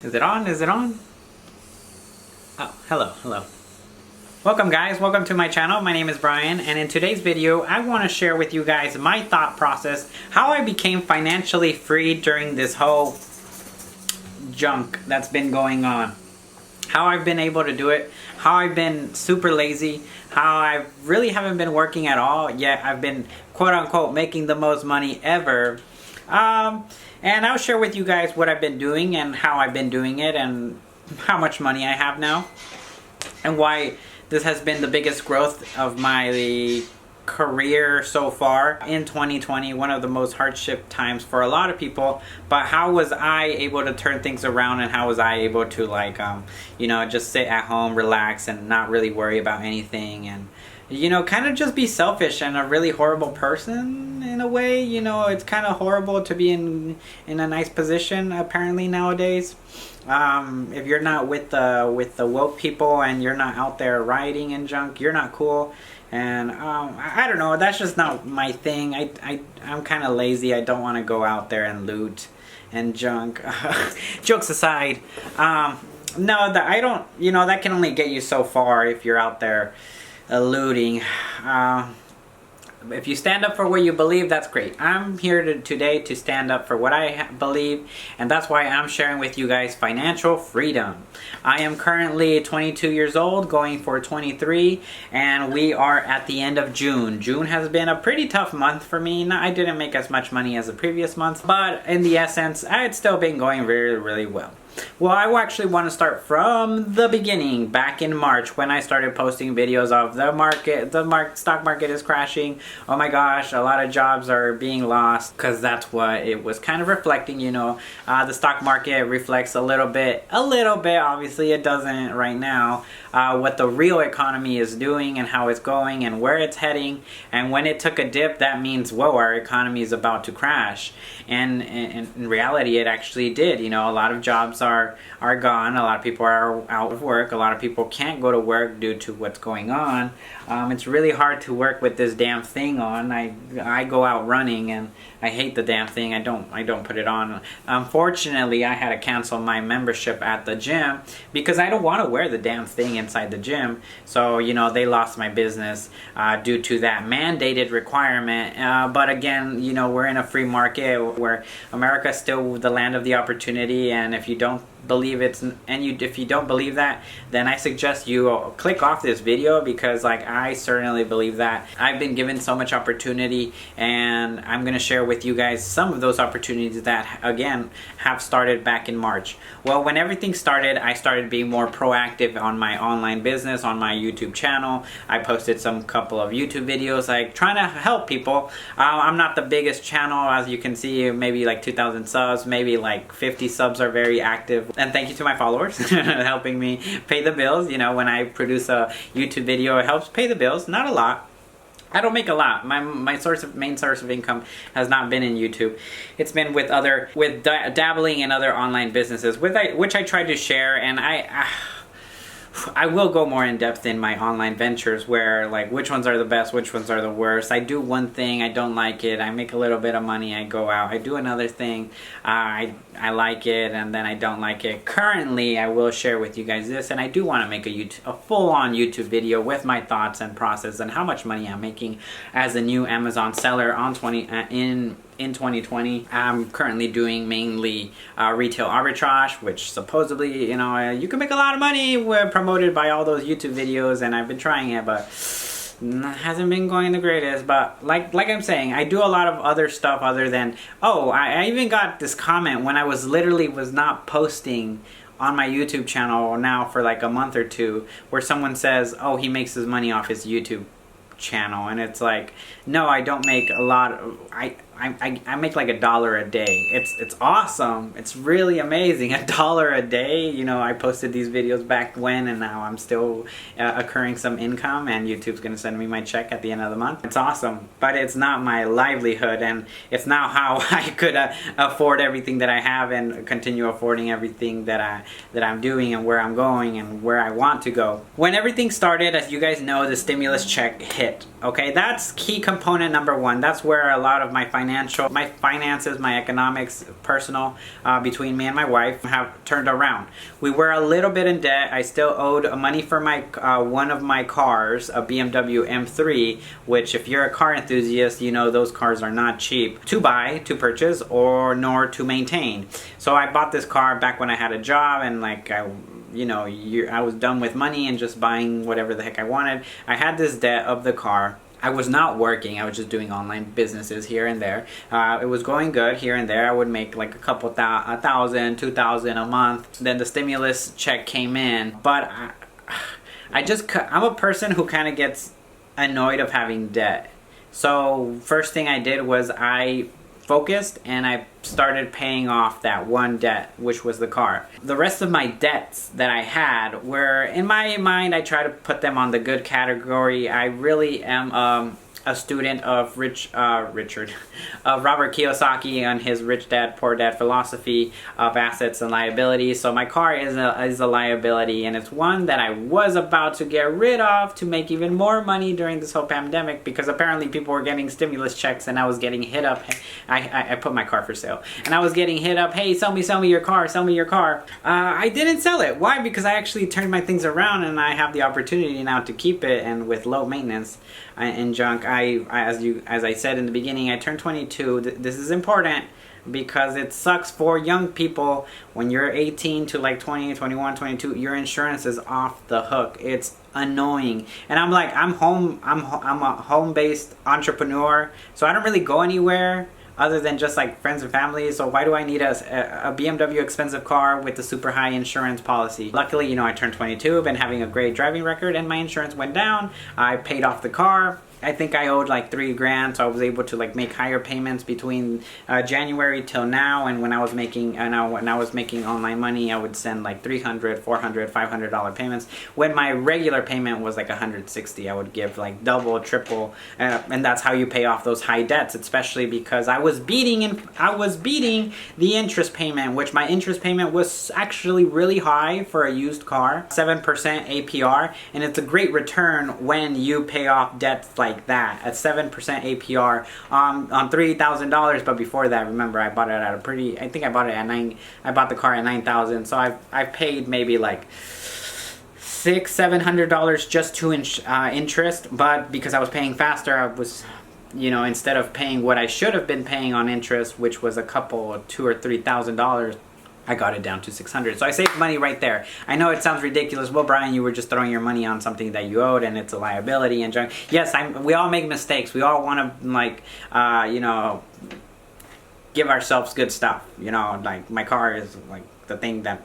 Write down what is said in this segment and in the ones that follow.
Is it on? Is it on? Oh, hello. Welcome guys, welcome to my channel. My name is Brian, and in today's video, I want to share with you guys my thought process, how I became financially free during this whole junk that's been going on. How I've been able to do it, how I've been super lazy, how I really haven't been working at all, yet I've been quote unquote making the most money ever. And I'll share with you guys what I've been doing and how I've been doing it and how much money I have now and why this has been the biggest growth of my career so far in 2020, one of the most hardship times for a lot of people. But how was I able to turn things around, and how was I able to just sit at home, relax, and not really worry about anything, and kind of just be selfish and a really horrible person in a way. It's kind of horrible to be in a nice position apparently nowadays. If you're not with the woke people and you're not out there rioting and junk, you're not cool. And I don't know, that's just not my thing. I'm kind of lazy. I don't want to go out there and loot and junk. Jokes aside, no, that can only get you so far if you're out there looting. If you stand up for what you believe, that's great. I'm here today to stand up for what I believe, and that's why I'm sharing with you guys financial freedom. I am currently 22 years old, going for 23, and we are at the end of June. June has been a pretty tough month for me. I didn't make as much money as the previous month, but in the essence, I had still been going really, really well. Well, I actually want to start from the beginning, back in March, when I started posting videos of the stock market is crashing. Oh my gosh, a lot of jobs are being lost, because that's what it was kind of reflecting. The stock market reflects a little bit, obviously it doesn't right now, what the real economy is doing and how it's going and where it's heading. And when it took a dip, that means, whoa, our economy is about to crash. And in reality, it actually did. A lot of jobs are gone. A lot of people are out of work. A lot of people can't go to work due to what's going on. It's really hard to work with this damn thing on. I go out running and I hate the damn thing. I don't put it on. Unfortunately, I had to cancel my membership at the gym because I don't want to wear the damn thing inside the gym. So they lost my business due to that mandated requirement. But again, we're in a free market where America is still the land of the opportunity, and if you don't believe if you don't believe that, then I suggest you click off this video, because I certainly believe that. I've been given so much opportunity, and I'm going to share with you guys some of those opportunities that again have started back in March. Well, when everything started, I started being more proactive on my online business, on my YouTube channel. I posted some couple of YouTube videos trying to help people. I'm not the biggest channel, as you can see, maybe 2,000 subs, maybe 50 subs are very active. And thank you to my followers helping me pay the bills. When I produce a YouTube video, it helps pay the bills. Not a lot. I don't make a lot. My main source of income has not been in YouTube. It's been with dabbling in other online businesses, which I try to share, and I will go more in depth in my online ventures, where which ones are the best, which ones are the worst. I do one thing, I don't like it, I make a little bit of money, I go out. I do another thing, I like it, and then I don't like it. Currently, I will share with you guys this, and I do want to make a full-on YouTube video with my thoughts and process and how much money I'm making as a new Amazon seller in 2020. I'm currently doing mainly retail arbitrage, which supposedly, you can make a lot of money. We're promoted by all those YouTube videos, and I've been trying it, but hasn't been going the greatest. But like I'm saying, I do a lot of other stuff other than, I even got this comment when I was not posting on my YouTube channel now for a month or two, where someone says, oh, he makes his money off his YouTube channel. And it's no, I don't make a lot. I make $1 a day. It's awesome. It's really amazing. $1 a day. I posted these videos back when, and now I'm still accruing some income, and YouTube's gonna send me my check at the end of the month. It's awesome, but it's not my livelihood, and it's not how I could afford everything that I have and continue affording everything that I'm doing and where I'm going and where I want to go. When everything started, as you guys know, the stimulus check hit. Okay, that's key component number one. That's where a lot of my financial my finances, my economics, personal, between me and my wife have turned around. We were a little bit in debt. I still owed money for my one of my cars, a BMW M3, which if you're a car enthusiast, you know those cars are not cheap to buy, to purchase, or nor to maintain. So I bought this car back when I had a job, and like I was done with money and just buying whatever the heck I wanted. I had this debt of the car. I was not working. I was just doing online businesses here and there. It was going good here and there. I would make like a couple $1,000, $2,000 a month. Then the stimulus check came in. But I'm a person who kind of gets annoyed of having debt. So first thing I did was I focused and I started paying off that one debt, which was the car. The rest of my debts that I had were, in my mind, I try to put them on the good category. I really am a student of Robert Kiyosaki on his Rich Dad Poor Dad philosophy of assets and liabilities. So my car is a liability, and it's one that I was about to get rid of to make even more money during this whole pandemic, because apparently people were getting stimulus checks and I was getting hit up. I put my car for sale and I was getting hit up. Hey, sell me your car, sell me your car. I didn't sell it. Why? Because I actually turned my things around and I have the opportunity now to keep it, and with low maintenance and junk. As I said in the beginning, I turned 22. This is important because it sucks for young people when you're 18 to like 20, 21, 22. Your insurance is off the hook. It's annoying. And I'm a home-based entrepreneur, so I don't really go anywhere other than just like friends and family. So why do I need a BMW expensive car with a super high insurance policy? Luckily, I turned 22, been having a great driving record, and my insurance went down. I paid off the car. I think I owed like $3,000, so I was able to like make higher payments between January till now. And when I was making online money, I would send like $300, $400, $500 payments. When my regular payment was like $160, I would give like double, triple, and that's how you pay off those high debts. Especially because I was beating the interest payment, which my interest payment was actually really high for a used car, 7% APR, and it's a great return when you pay off debts like that at 7% APR on $3,000. But before that, remember, I bought it at I bought the car at $9,000. So I've paid maybe like $600-$700 just to interest. But because I was paying faster, I was, instead of paying what I should have been paying on interest, which was a couple $2,000 or $3,000, I got it down to $600. So I saved money right there. I know it sounds ridiculous. Well, Brian, you were just throwing your money on something that you owed and it's a liability and junk. Yes, we all make mistakes. We all want to give ourselves good stuff. Like my car is like the thing that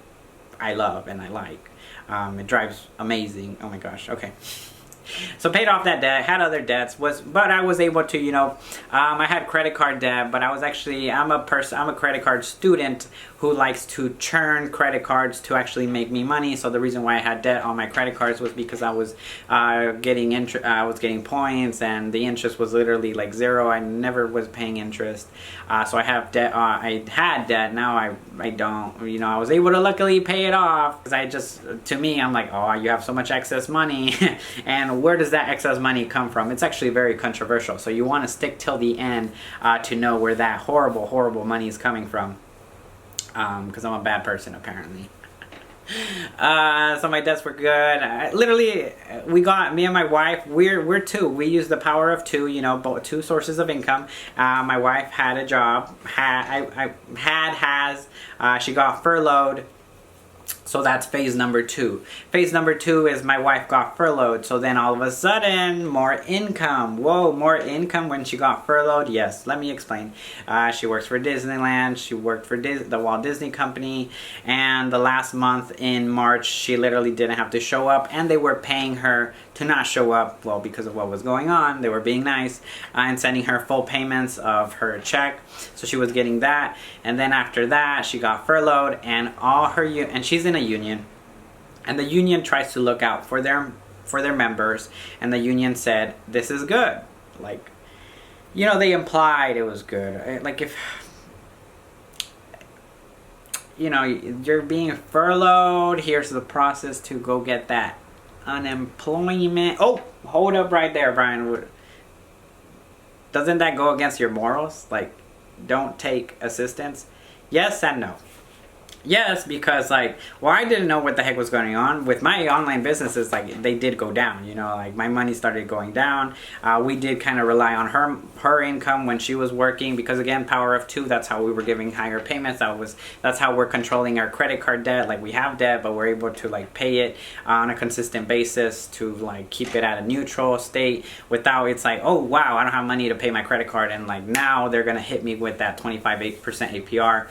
I love and I like. It drives amazing. Oh my gosh. Okay. So paid off that debt, had other debts, but I was able to, I had credit card debt, but I'm a credit card student who likes to churn credit cards to actually make me money. So the reason why I had debt on my credit cards was because I was getting points, and the interest was literally like zero. I never was paying interest. So I have debt. I had debt. Now I don't. I was able to luckily pay it off. Because to me, I'm like, oh, you have so much excess money, and where does that excess money come from? It's actually very controversial. So you want to stick till the end to know where that horrible, horrible money is coming from. Because I'm a bad person, apparently. So my debts were good. Literally, me and my wife, we're two. We use the power of two, both two sources of income. My wife had a job, she got furloughed. So that's phase number 2. Phase number 2 is my wife got furloughed. So then all of a sudden, more income. Whoa, more income when she got furloughed? Yes, let me explain. She works for Disneyland. She worked for the Walt Disney Company. And the last month in March, she literally didn't have to show up. And they were paying her to not show up. Well, because of what was going on. They were being nice and sending her full payments of her check. So she was getting that. And then after that, she got furloughed. And and she's in a union, and the union tries to look out for their members, and the union said this is good. Like, they implied it was good. Like, if you're being furloughed, here's the process to go get that unemployment. Oh, hold up right there, Brian. doesn't that go against your morals? Like, don't take assistance? Yes and no. Yes, because like, well, I didn't know what the heck was going on with my online businesses. Like, they did go down, you know, like my money started going down. We did kind of rely on her income when she was working, because again, power of two, that's how we were giving higher payments. That's how we're controlling our credit card debt. Like, we have debt, but we're able to like pay it on a consistent basis to like keep it at a neutral state without, it's like, oh wow, I don't have money to pay my credit card, and like now they're gonna hit me with that 25% APR.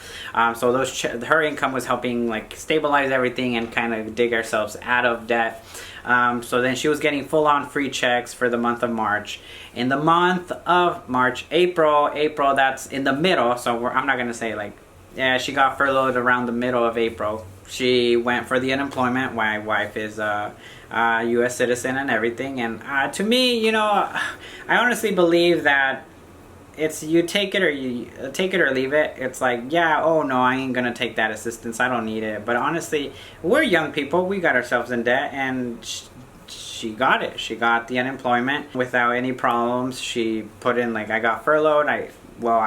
So her income was helping like stabilize everything and kind of dig ourselves out of debt. So then she was getting full-on free checks for the month of March. In the month of March, April, that's in the middle, so I'm not gonna say like, yeah, she got furloughed around the middle of April. She went for the unemployment. My wife is a U.S. citizen and everything, and to me, you know, I honestly believe that it's you take it or leave it. It's like, yeah, oh no, I ain't gonna take that assistance, I don't need it. But honestly, we're young people, we got ourselves in debt, and she got it. She got the unemployment without any problems. She put in like, I got furloughed, I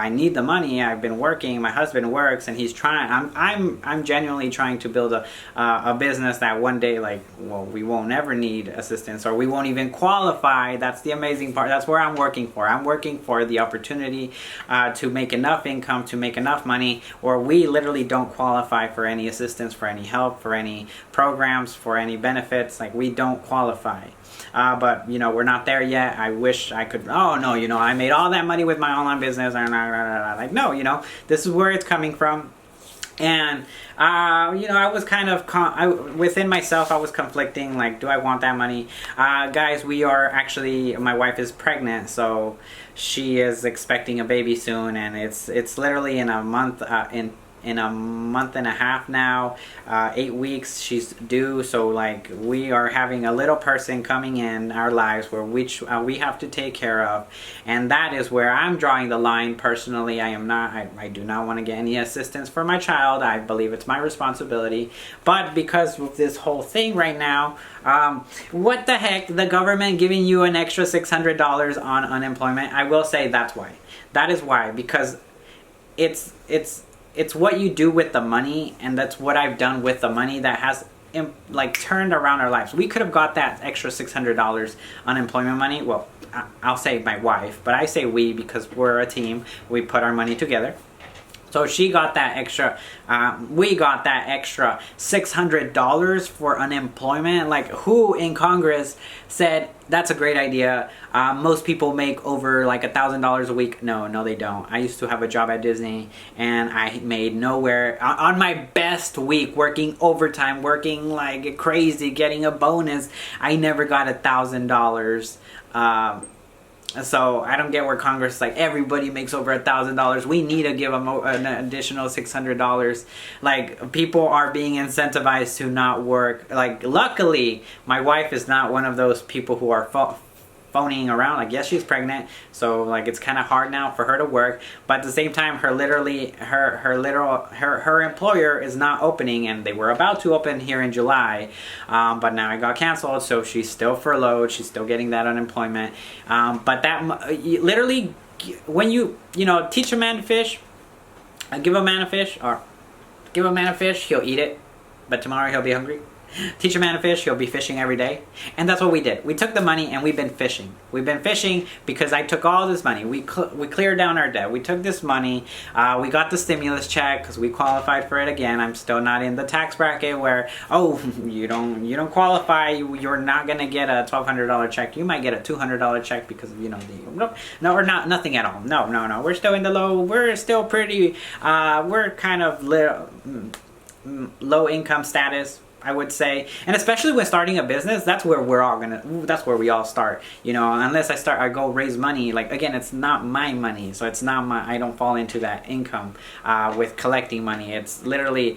need the money. I've been working. My husband works, and he's trying. I'm genuinely trying to build a business that one day, like, well, we won't ever need assistance, or we won't even qualify. That's the amazing part. That's where I'm working for. I'm working for the opportunity to make enough income, to make enough money, or we literally don't qualify for any assistance, for any help, for any programs, for any benefits. Like, we don't qualify. But you know, we're not there yet. I wish I could, oh no, you know, I made all that money with my online business, like, no, you know, this is where it's coming from. And you know, I was kind of within myself, I was conflicting, like, do I want that money? Guys, we are actually, my wife is pregnant, so she is expecting a baby soon, and it's literally in a month, in a month and a half now, 8 weeks she's due. So like, we are having a little person coming in our lives where we have to take care of, and that is where I'm drawing the line personally. I do not want to get any assistance for my child. I believe it's my responsibility, but because of this whole thing right now, what the heck, the government giving you an extra $600 on unemployment, I will say that's why. That is why, because it's what you do with the money, and that's what I've done with the money that has like turned around our lives. We could have got that extra $600 unemployment money. Well, I'll say my wife, but I say we because we're a team. We put our money together. So she got that extra, we got that extra $600 for unemployment. Like, who in Congress said that's a great idea? Most people make over like $1,000 a week. No, they don't. I used to have a job at Disney, and I made nowhere on my best week, working overtime, working like crazy, getting a bonus. I never got $1,000. So I don't get where Congress, like, everybody makes over $1,000. We need to give them an additional $600. Like, people are being incentivized to not work. Like, luckily, my wife is not one of those people who are phoning around. Like, yes, she's pregnant, so like, it's kind of hard now for her to work, but at the same time, her employer is not opening, and they were about to open here in July, but now it got canceled, so she's still furloughed. She's still getting that unemployment, but that literally, when you know, teach a man to fish, give a man a fish, he'll eat it, but tomorrow he'll be hungry. Teach a man to fish, he'll be fishing every day. And that's what we did. We took the money and we've been fishing. We've been fishing because I took all this money. We cleared down our debt. We took this money. We got the stimulus check because we qualified for it again. I'm still not in the tax bracket where, oh, you don't qualify. You're not going to get a $1,200 check. You might get a $200 check because of, you know, nothing at all. No. We're still in the low. We're still pretty, we're kind of low income status, I would say. And especially when starting a business, that's where we all start, you know. Unless I go raise money, like, again, it's not my money, so it's not I don't fall into that income with collecting money. It's literally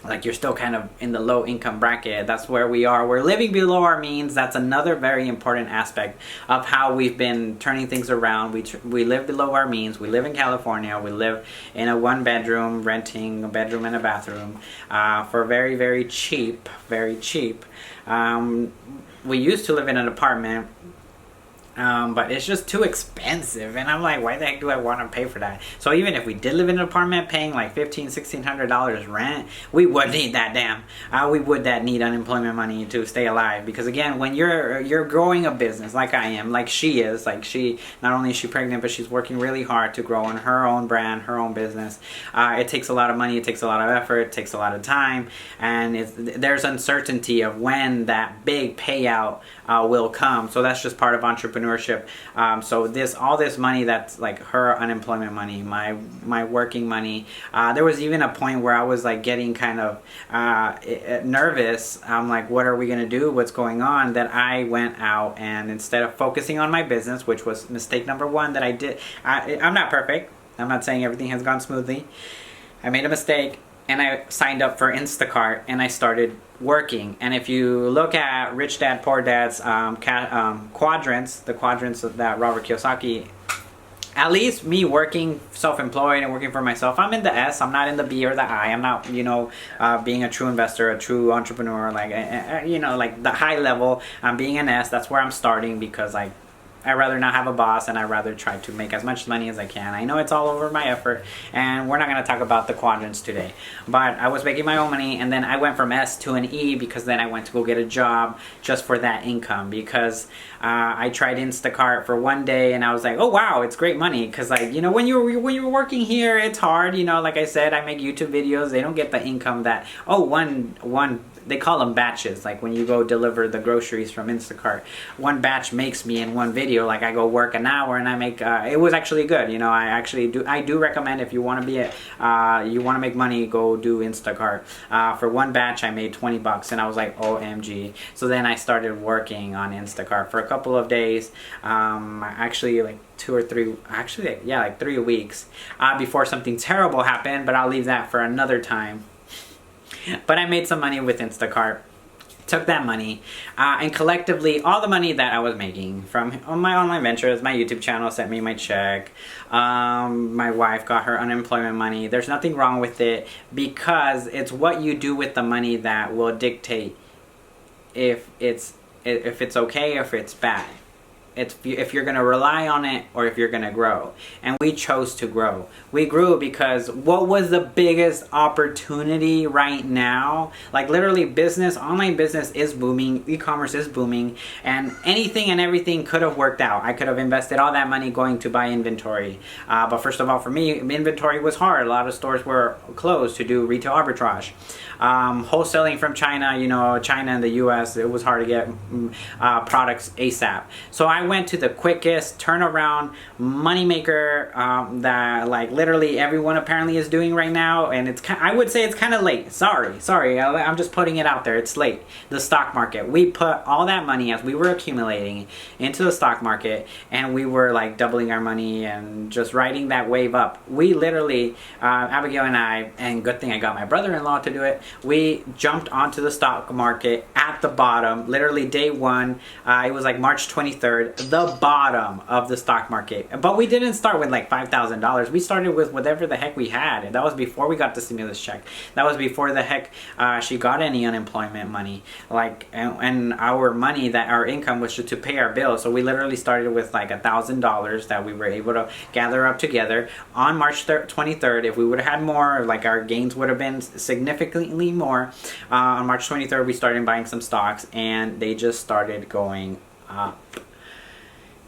like, you're still kind of in the low income bracket. That's where we are. We're living below our means. That's another very important aspect of how we've been turning things around. We live below our means. We live in California. We live in a 1-bedroom, renting a bedroom and a bathroom for very, very cheap. We used to live in an apartment. But it's just too expensive, and I'm like, why the heck do I want to pay for that? So even if we did live in an apartment paying like $1,500-$1,600 rent, we would need that we would need unemployment money to stay alive. Because again, when you're growing a business like I am, like she is, like she, not only is she pregnant, but she's working really hard to grow in her own brand, her own business. It takes a lot of money, it takes a lot of effort, it takes a lot of time, and there's uncertainty of when that big payout will come. So that's just part of entrepreneurship. So all this money that's like her unemployment money, my working money. There was even a point where I was like getting kind of nervous. I'm like, what are we gonna do? What's going on? That I went out, and instead of focusing on my business, which was mistake number one that I did. I'm not perfect. I'm not saying everything has gone smoothly. I made a mistake, and I signed up for Instacart, and I started working. And if you look at Rich Dad Poor Dad's quadrants, the quadrants that Robert Kiyosaki, at least me working self-employed and working for myself, I'm in the S, I'm not in the B or the I. I'm not, being a true investor, a true entrepreneur, like, like the high level. I'm being an S. That's where I'm starting, because like, I'd rather not have a boss, and I'd rather try to make as much money as I can. I know it's all over my effort, and we're not going to talk about the quadrants today. But I was making my own money, and then I went from S to an E, because then I went to go get a job just for that income. Because I tried Instacart for one day, and I was like, oh wow, it's great money. Because like, when you're working here, it's hard. Like I said, I make YouTube videos. They don't get the income that, they call them batches. Like when you go deliver the groceries from Instacart, one batch makes me in one video. Like I go work an hour, and I make, it was actually good. I do recommend, if you want to you want to make money, go do Instacart. For one batch, I made $20, and I was like, OMG. So then I started working on Instacart for a couple of days. Actually like 3 weeks, before something terrible happened, but I'll leave that for another time. But I made some money with Instacart. Took that money, and collectively, all the money that I was making from my online ventures, my YouTube channel sent me my check. My wife got her unemployment money. There's nothing wrong with it, because it's what you do with the money that will dictate if it's okay or if it's bad. If you're going to rely on it, or if you're going to grow. And we chose to grow. We grew because what was the biggest opportunity right now? Like literally online business is booming, e-commerce is booming, and anything and everything could have worked out. I could have invested all that money going to buy inventory. But first of all, for me, inventory was hard. A lot of stores were closed to do retail arbitrage. Wholesaling from China, China and the US, it was hard to get products ASAP. So I went to the quickest turnaround moneymaker that like literally everyone apparently is doing right now, and I would say it's kind of late. Sorry, I'm just putting it out there. It's late. The stock market. We put all that money as we were accumulating into the stock market, and we were like doubling our money and just riding that wave up. We literally, Abigail and I, and good thing I got my brother-in-law to do it, we jumped onto the stock market at the bottom, literally day one. It was like March 23rd, the bottom of the stock market. But we didn't start with like $5,000. We started with whatever the heck we had, and that was before we got the stimulus check. That was before the heck she got any unemployment money. Like, and our money, that our income was just to pay our bills. So we literally started with like $1,000 that we were able to gather up together on March 23rd. If we would have had more, like our gains would have been significantly more. On March 23rd, we started buying some stocks, and they just started going up.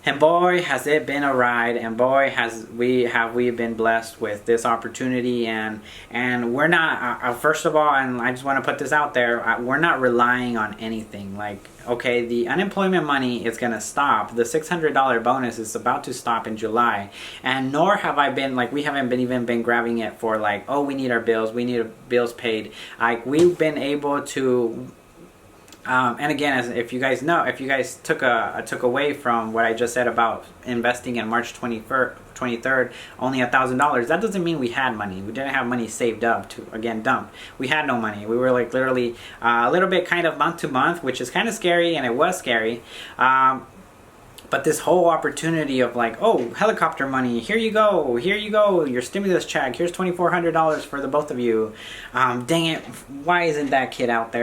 And boy, has it been a ride, and boy, have we been blessed with this opportunity. And we're not, first of all, and I just want to put this out there, we're not relying on anything. Like, okay, the unemployment money is going to stop. The $600 bonus is about to stop in July. And nor have I been, like, we haven't even been grabbing it for like, oh, we need our bills, we need bills paid. Like, we've been able to... and again, if you guys took away from what I just said about investing in March 23rd, only $1,000, that doesn't mean we had money. We didn't have money saved up to, again, dump. We had no money. We were like literally a little bit kind of month to month, which is kind of scary, and it was scary. But this whole opportunity of like, oh, helicopter money, here you go, your stimulus check, here's $2,400 for the both of you. Dang it, why isn't that kid out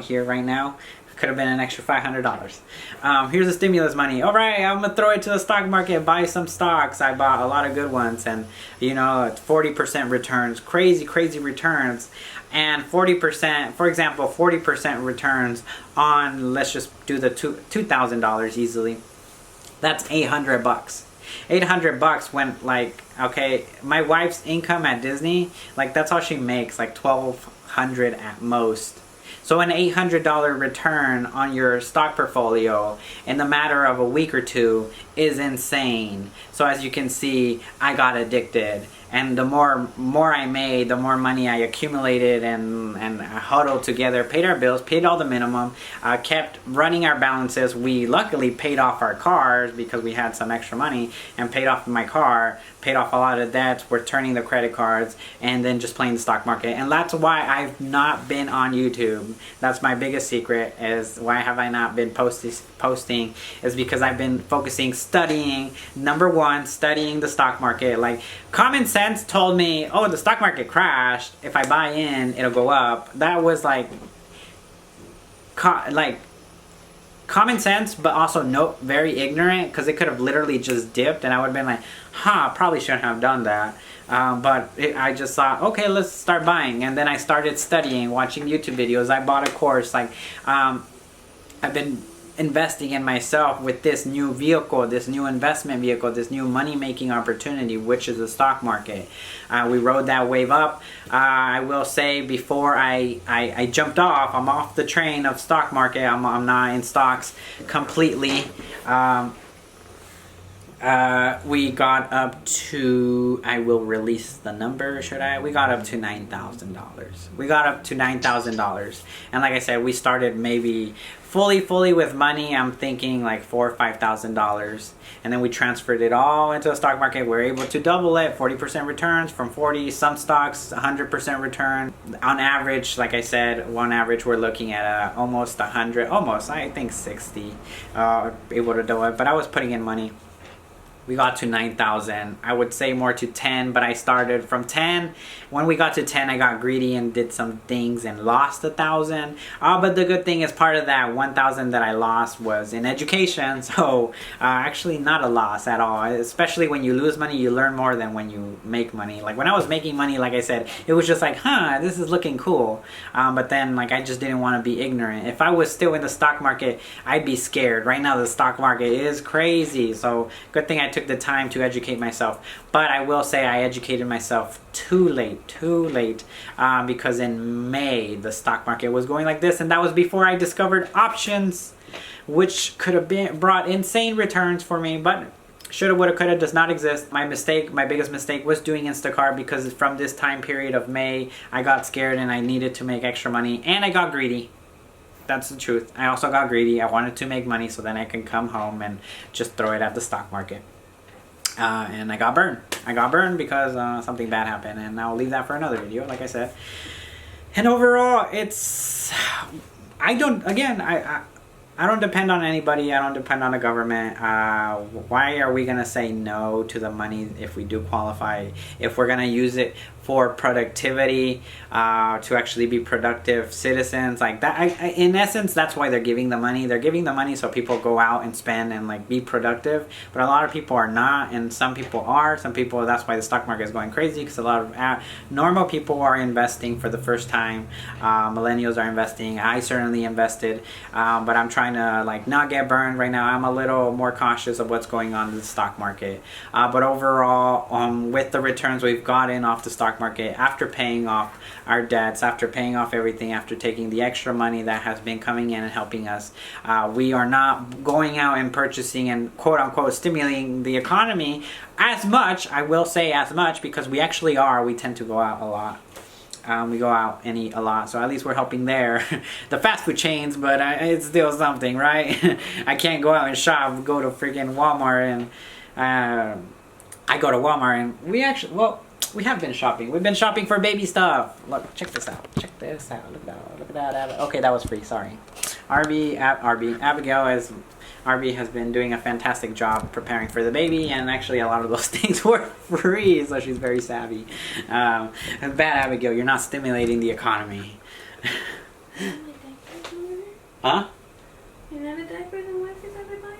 here right now? Could have been an extra $500. Here's the stimulus money. All right, I'm gonna throw it to the stock market, buy some stocks. I bought a lot of good ones, and you know, 40% returns, crazy returns. And 40%, for example, 40% returns on, let's just do the $2,000 easily. That's $800. $800 went like, okay, my wife's income at Disney, like that's all she makes, like $1,200 at most. So an $800 return on your stock portfolio in the matter of a week or two is insane. So as you can see, I got addicted. And the more I made, the more money I accumulated and huddled together, paid our bills, paid all the minimum, kept running our balances. We luckily paid off our cars because we had some extra money, and paid off my car, paid off a lot of debts, we're turning the credit cards, and then just playing the stock market. And that's why I've not been on YouTube. That's my biggest secret, is why have I not been posting, is because I've been focusing, studying. Number one, studying the stock market. Like, common sense told me, oh, the stock market crashed, if I buy in it'll go up. That was like common sense, but also very ignorant, because it could have literally just dipped and I would have been like, probably shouldn't have done that. I just thought, okay, let's start buying. And then I started studying, watching YouTube videos. I bought a course. Like, I've been investing in myself with this new vehicle, this new investment vehicle, this new money-making opportunity, which is the stock market. We rode that wave up. I will say, before I jumped off, I'm off the train of stock market. I'm not in stocks completely. We got up to, I will release the number, should I? We got up to $9,000. We got up to $9,000. And like I said, we started maybe fully with money, I'm thinking like $4,000 or $5,000. And then we transferred it all into the stock market. We're able to double it, 40% returns from 40, some stocks, 100% return. On average, like I said, on average, we're looking at almost 100, almost, I think 60, able to do it. But I was putting in money. We got to 9,000. I would say more to 10, but I started from 10. When we got to 10, I got greedy and did some things and lost 1,000. But the good thing is, part of that 1,000 that I lost was in education. So actually not a loss at all. Especially when you lose money, you learn more than when you make money. Like when I was making money, like I said, it was just like, this is looking cool. But then like I just didn't want to be ignorant. If I was still in the stock market, I'd be scared. Right now the stock market is crazy. So good thing I took the time to educate myself. But I will say I educated myself too late, because in May the stock market was going like this, and that was before I discovered options, which could have brought insane returns for me. But shoulda, woulda, coulda does not exist. My biggest mistake was doing Instacart, because from this time period of May I got scared and I needed to make extra money, and I got greedy. That's the truth. I also got greedy. I wanted to make money so then I can come home and just throw it at the stock market. And I got burned. I got burned because something bad happened, and I'll leave that for another video, like I said. And overall, I don't depend on anybody. I don't depend on the government. Why are we gonna say no to the money if we do qualify? If we're gonna use it for productivity, to actually be productive citizens, like that. In essence, that's why they're giving the money. They're giving the money so people go out and spend and like be productive. But a lot of people are not, and some people are. Some people, that's why the stock market is going crazy, because a lot of normal people are investing for the first time. Millennials are investing. I certainly invested, but I'm trying to like not get burned right now. I'm a little more cautious of what's going on in the stock market. But overall, with the returns we've gotten off the stock market, after paying off our debts, after paying off everything, after taking the extra money that has been coming in and helping us, we are not going out and purchasing and quote unquote stimulating the economy as much. I will say as much, because we actually are. We tend to go out a lot. We go out and eat a lot, so at least we're helping there. The fast food chains, but it's still something, right? I can't go out and shop, go to freaking Walmart, and I go to Walmart and we have been shopping. We've been shopping for baby stuff. Look, check this out. Check this out. Look at that. Okay, that was free. Sorry. Abigail has been doing a fantastic job preparing for the baby, and actually a lot of those things were free, so she's very savvy. Bad Abigail, you're not stimulating the economy. Huh? United Diapers and Wipers every buy it?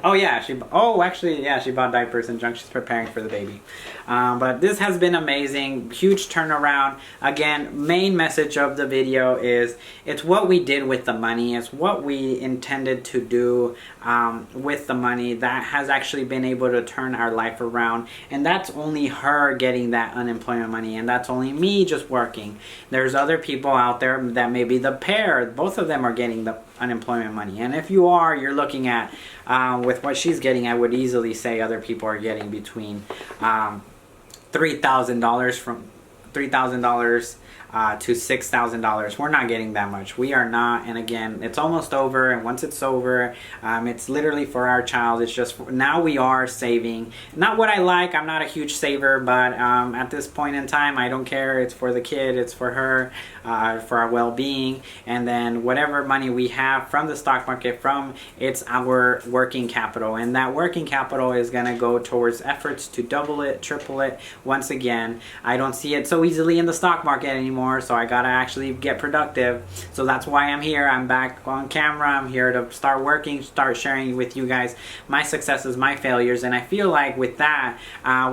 Oh yeah, she bought diapers and junk. She's preparing for the baby. But this has been amazing, huge turnaround. Again, main message of the video is it's what we did with the money. It's what we intended to do with the money that has actually been able to turn our life around. And that's only her getting that unemployment money, and that's only me just working. There's other people out there that maybe the pair, both of them are getting the unemployment money. And if you are, you're looking at with what she's getting, I would easily say other people are getting between $3,000 from $3,000 to $6,000. We're not getting that much. We are not. And again, it's almost over. And once it's over, it's literally for our child. It's just now we are saving. Not what I like. I'm not a huge saver, but at this point in time, I don't care. It's for the kid. It's for her, for our well-being. And then whatever money we have from the stock market, it's our working capital. And that working capital is going to go towards efforts to double it, triple it. Once again, I don't see it so easily in the stock market anymore. So I gotta actually get productive. So that's why I'm here. I'm back on camera. I'm here to start working, start sharing with you guys my successes, my failures. And I feel like with that,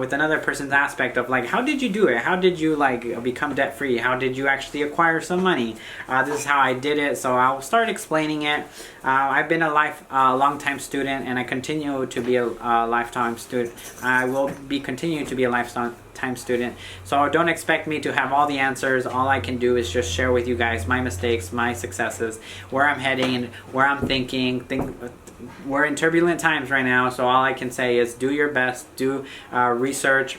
with another person's aspect of like, how did you do it? How did you like become debt free? How did you actually acquire some money? This is how I did it. So I'll start explaining it. I've been a long-time student, and I continue to be a lifetime student. I will be continuing to be a lifetime student. So don't expect me to have all the answers. All I can do is just share with you guys my mistakes, my successes, where I'm heading, where I'm thinking. We're in turbulent times right now, so all I can say is do your best, do research,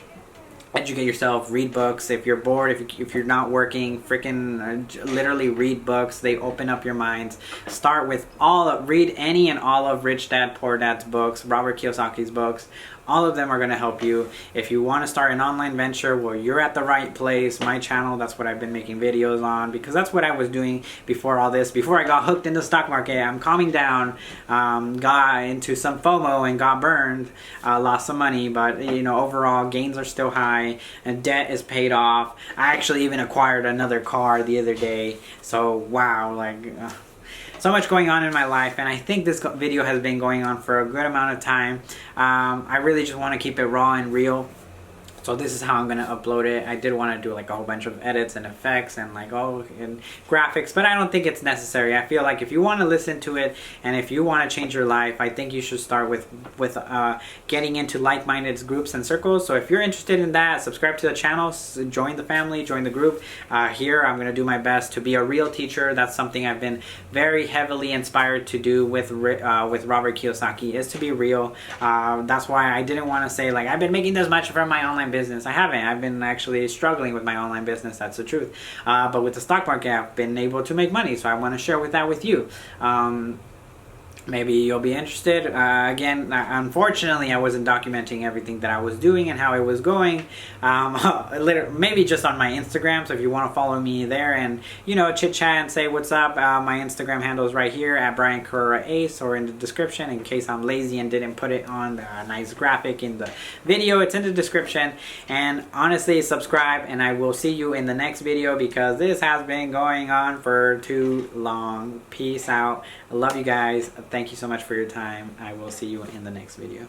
educate yourself, read books. If you're bored, if you're not working, freaking literally read books. They open up your minds. Start with read any and all of Rich Dad Poor Dad's books, Robert Kiyosaki's books. All of them are going to help you. If you want to start an online venture, well, you're at the right place. My channel, that's what I've been making videos on, because that's what I was doing before all this. Before I got hooked in the stock market, I'm calming down, got into some FOMO and got burned, lost some money, but you know, overall gains are still high and debt is paid off. I actually even acquired another car the other day. So wow, like so much going on in my life, and I think this video has been going on for a good amount of time. I really just want to keep it raw and real. So this is how I'm gonna upload it. I did want to do like a whole bunch of edits and effects and like and graphics, but I don't think it's necessary. I feel like if you want to listen to it and if you want to change your life, I think you should start with getting into like-minded groups and circles. So if you're interested in that, subscribe to the channel, join the family, join the group. Here I'm gonna do my best to be a real teacher. That's something I've been very heavily inspired to do with Robert Kiyosaki, is to be real. That's why I didn't want to say like I've been making this much from my online business. I haven't. I've been actually struggling with my online business. That's the truth. But with the stock market, I've been able to make money. So I want to share that with you. Maybe you'll be interested. Again, unfortunately, I wasn't documenting everything that I was doing and how it was going. Maybe just on my Instagram. So if you want to follow me there and, you know, chit chat and say what's up, my Instagram handle is right here at Brayan Carrera Ace, or in the description in case I'm lazy and didn't put it on the nice graphic in the video. It's in the description. And honestly, subscribe, and I will see you in the next video because this has been going on for too long. Peace out. I love you guys. Thank you so much for your time. I will see you in the next video.